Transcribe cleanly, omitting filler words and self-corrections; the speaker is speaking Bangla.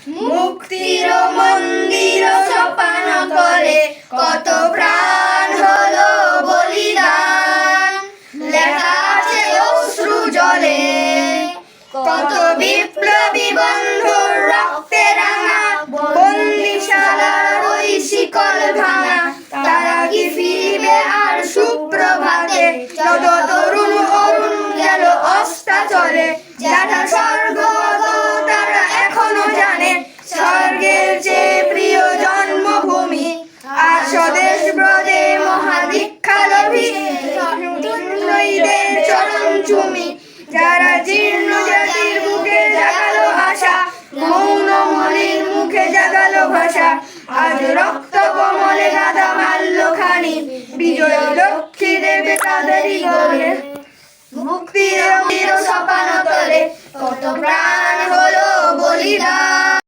মুক্তির মন্দির সোপান তলে কত প্রাণ হলো বলিদান, লেখা আছে অশ্রু জলে কত বিপ্লবী বন্ধুর রক্তে রাঙা, বন্দিশালার ওই শিকল ভাঙা। তারা কি ফিরবে আর সুপ্রভাতে, যত তরুণ অরুণ গেল অস্তাচলে। যারা স্বর্গগত তারা এখনো জানে, স্বর্গের চেয়ে প্রিয় জন্মভূমি। আর স্বদেশ ব্রজে মহাদীক্ষালভী শহীদের চরণ চুমি। যারা জীর্ণ জাতির বুকে জাগালো আশা, মৌন মলির মুখে জাগালো ভাষা। আজ রক্ত কমলে গাঁথা মাল্যখানি, বিজয় লক্ষ্মী দেবে তাদেরই গলে। মুক্তির সোপান তলে কত প্রাণ হলো বলিদান।